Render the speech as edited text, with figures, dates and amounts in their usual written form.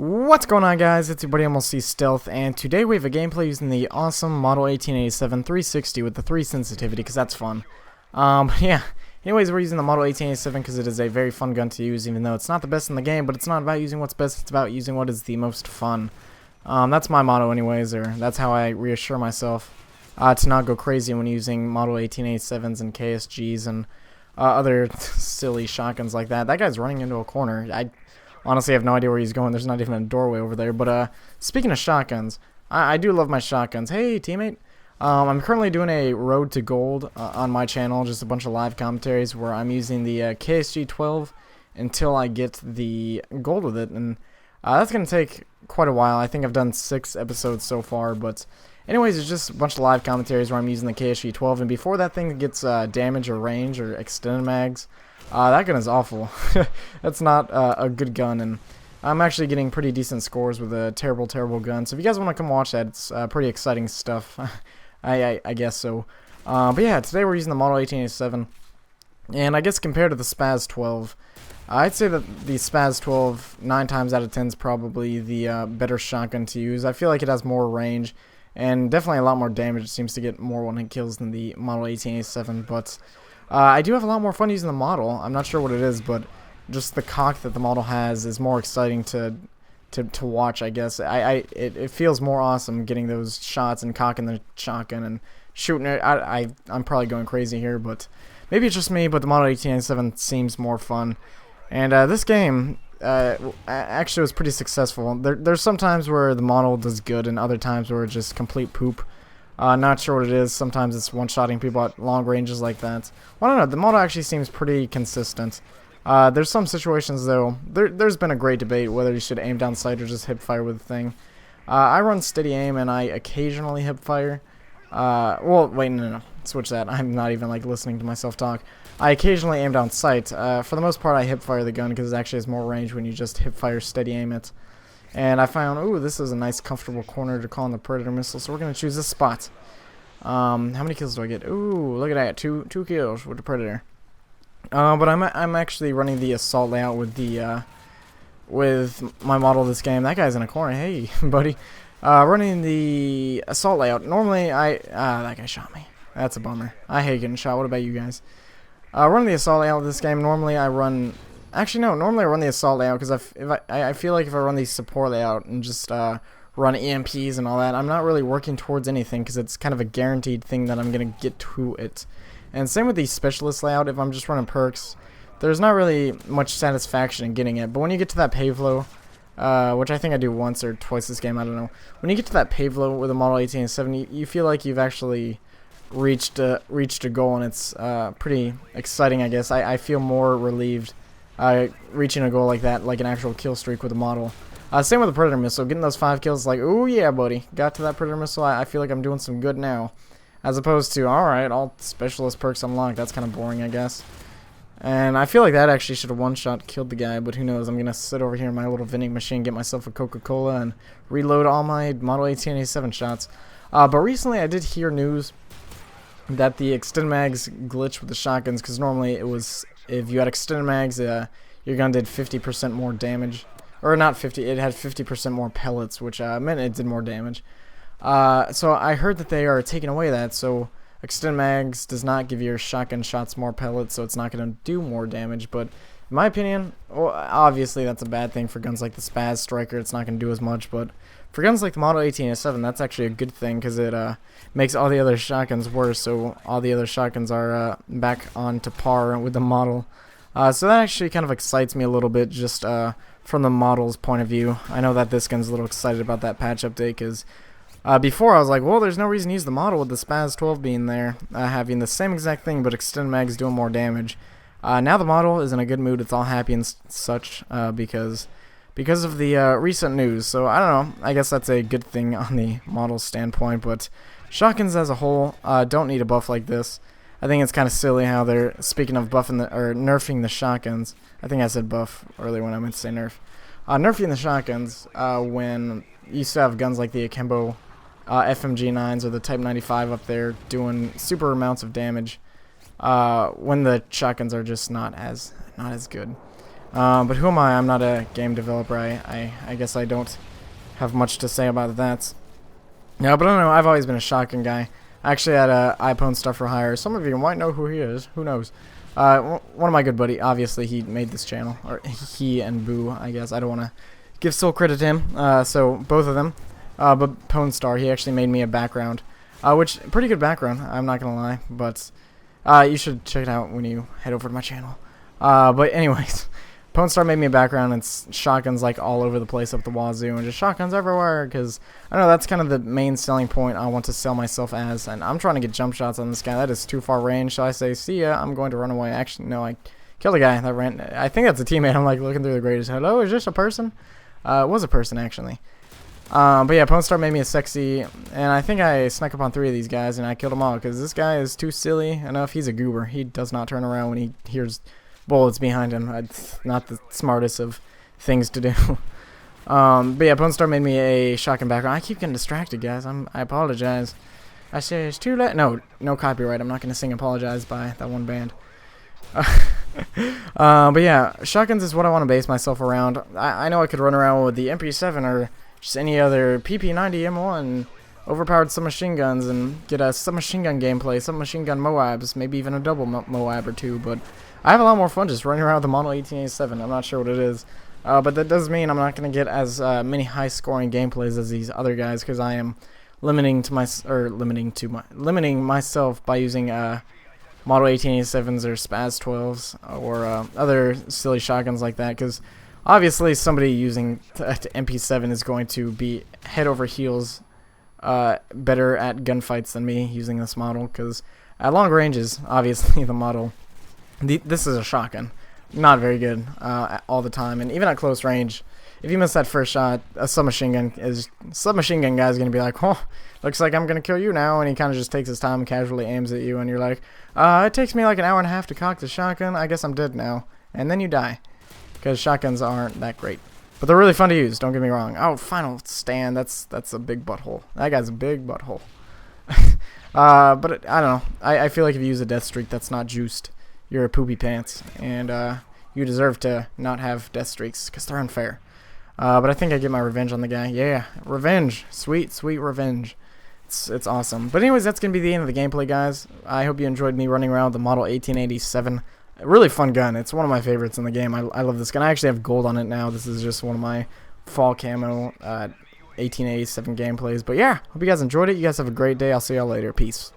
What's going on, guys? It's your buddy MLC Stealth, and today we have a gameplay using the awesome Model 1887 360 with the 3 sensitivity, because that's fun. Yeah. Anyways, we're using the Model 1887 because it is a very fun gun to use, even though it's not the best in the game, but it's not about using what's best, it's about using what is the most fun. That's my motto anyways, or that's how I reassure myself to not go crazy when using Model 1887s and KSGs and other silly shotguns like that. That guy's running into a corner. I honestly have no idea where he's going. There's not even a doorway over there. But speaking of shotguns, I do love my shotguns. Hey, teammate. I'm currently doing a Road to Gold on my channel, just a bunch of live commentaries where I'm using the KSG 12 until I get the gold with it. And that's going to take quite a while. I think I've done 6 episodes so far. But anyways, it's just a bunch of live commentaries where I'm using the KSG 12. And before that thing gets damage or range or extended mags, that gun is awful. That's not a good gun, and I'm actually getting pretty decent scores with a terrible gun. So if you guys want to come watch that, it's pretty exciting stuff. I guess so. But yeah, today we're using the Model 1887, and I guess compared to the Spaz 12, I'd say that the Spaz 12 9 times out of 10 is probably the better shotgun to use. I feel like it has more range and definitely a lot more damage. It seems to get more one-hit kills than the Model 1887, but I do have a lot more fun using the model. I'm not sure what it is, but just the cock that the model has is more exciting to watch, I guess. It feels more awesome getting those shots and cocking the shotgun and shooting it. I'm probably going crazy here, but maybe it's just me, but the Model 1887 seems more fun. And this game actually was pretty successful. There's some times where the model does good and other times where it's just complete poop. Not sure what it is. Sometimes it's one-shotting people at long ranges like that. Well, I don't know. The model actually seems pretty consistent. There's some situations, though. There's been a great debate whether you should aim down sight or just hip fire with the thing. I run steady aim, and I occasionally hip fire. Well, wait, no. Switch that. I'm not even, like, listening to myself talk. I occasionally aim down sight. For the most part, I hip fire the gun because it actually has more range when you just hip fire steady aim it. And I found, ooh, this is a nice comfortable corner to call in the Predator missile, so we're going to choose this spot. How many kills do I get? Ooh, look at that, two kills with the Predator. But I'm actually running the assault layout with the with my model of this game. That guy's in a corner. Hey, buddy. Running the assault layout. Normally, that guy shot me. That's a bummer. I hate getting shot. What about you guys? Running the assault layout of this game. Normally, I run. Actually, no. Normally, I run the assault layout because I feel like if I run the support layout and just run EMPs and all that, I'm not really working towards anything because it's kind of a guaranteed thing that I'm gonna get to it. And same with the specialist layout. If I'm just running perks, there's not really much satisfaction in getting it. But when you get to that pave low, which I think I do once or twice this game, I don't know. When you get to that pave low with a Model 1870, you feel like you've actually reached a goal, and it's pretty exciting, I guess. I feel more relieved reaching a goal like that, like an actual kill streak with a model. Same with the Predator missile. Getting those 5 kills, like, ooh yeah, buddy. Got to that Predator missile. I feel like I'm doing some good now. As opposed to, alright, all specialist perks unlocked. That's kind of boring, I guess. And I feel like that actually should have one-shot killed the guy, but who knows. I'm going to sit over here in my little vending machine, get myself a Coca-Cola, and reload all my Model 1887 shots. But recently I did hear news that the extended mags glitch with the shotguns, because normally it was, if you had extended mags, your gun did 50% more damage. Or not 50, it had 50% more pellets, which meant it did more damage. So I heard that they are taking away that, so extended mags does not give your shotgun shots more pellets, so it's not going to do more damage. But in my opinion, well, obviously that's a bad thing for guns like the Spaz Striker. It's not going to do as much, but for guns like the Model 1887, that's actually a good thing because it makes all the other shotguns worse, so all the other shotguns are back on to par with the model. So that actually kind of excites me a little bit, just from the model's point of view. I know that this gun's a little excited about that patch update because before I was like, well, there's no reason to use the model with the Spaz 12 being there, having the same exact thing but extended mags doing more damage. Now the model is in a good mood. It's all happy and such because of the recent news. So I don't know. I guess that's a good thing on the model standpoint. But shotguns as a whole don't need a buff like this. I think it's kind of silly how they're, speaking of buffing or nerfing the shotguns. I think I said buff earlier when I meant to say nerf. Nerfing the shotguns when you used to have guns like the Akimbo FMG9s or the Type 95 up there doing super amounts of damage when the shotguns are just not as good. But who am I? I'm not a game developer. I guess I don't have much to say about that. No, but I don't know. I've always been a shotgun guy. I actually had a iPhone stuff for hire. Some of you might know who he is. Who knows? One of my good buddy. Obviously, he made this channel, or he and Boo. I guess I don't want to give sole credit to him. So both of them. But Pwn Star, he actually made me a background, which pretty good background. I'm not gonna lie, but you should check it out when you head over to my channel. But anyways. Pwn Star made me a background, and it's shotguns like all over the place up the wazoo, and just shotguns everywhere, because I know that's kind of the main selling point I want to sell myself as, and I'm trying to get jump shots on this guy. That is too far range, so I say, see ya, I'm going to run away. Actually, no, I killed a guy that ran. I think that's a teammate. I'm like looking through the graders. Hello, is this a person? It was a person, actually. But yeah, Pwn Star made me a sexy, and I think I snuck up on 3 of these guys, and I killed them all, because this guy is too silly enough. He's a goober. He does not turn around when he hears bullets behind him. It's not the smartest of things to do. But yeah, Pwn Star made me a shotgun background. I keep getting distracted, guys. I apologize. I say it's too late. No copyright. I'm not gonna sing "Apologize" by that one band. But yeah, shotguns is what I want to base myself around. I know I could run around with the MP7 or just any other PP90 M1, overpowered submachine guns, and get a submachine gun gameplay, submachine gun Moabs, maybe even a double Moab or 2, but I have a lot more fun just running around with the Model 1887. I'm not sure what it is, but that does mean I'm not going to get as many high-scoring gameplays as these other guys, because I am limiting myself by using Model 1887s or Spaz 12s or other silly shotguns like that, because obviously somebody using MP7 is going to be head over heels better at gunfights than me using this model, because at long ranges, obviously the model, this is a shotgun, not very good all the time, and even at close range, if you miss that first shot, a submachine gun guy is gonna be like, oh, looks like I'm gonna kill you now, and he kind of just takes his time and casually aims at you, and you're like, it takes me like an hour and a half to cock the shotgun, I guess I'm dead now, and then you die, because shotguns aren't that great. But they're really fun to use, don't get me wrong. Oh, final stand, that's a big butthole. That guy's a big butthole. But I don't know. I feel like if you use a death streak that's not juiced, you're a poopy pants, and you deserve to not have death streaks, because they're unfair. But I think I get my revenge on the guy. Yeah, revenge. Sweet, sweet revenge. It's awesome. But anyways, that's going to be the end of the gameplay, guys. I hope you enjoyed me running around with the Model 1887. Really fun gun. It's one of my favorites in the game. I love this gun. I actually have gold on it now. This is just one of my fall camo 1887 gameplays. But yeah, hope you guys enjoyed it. You guys have a great day. I'll see y'all later. Peace.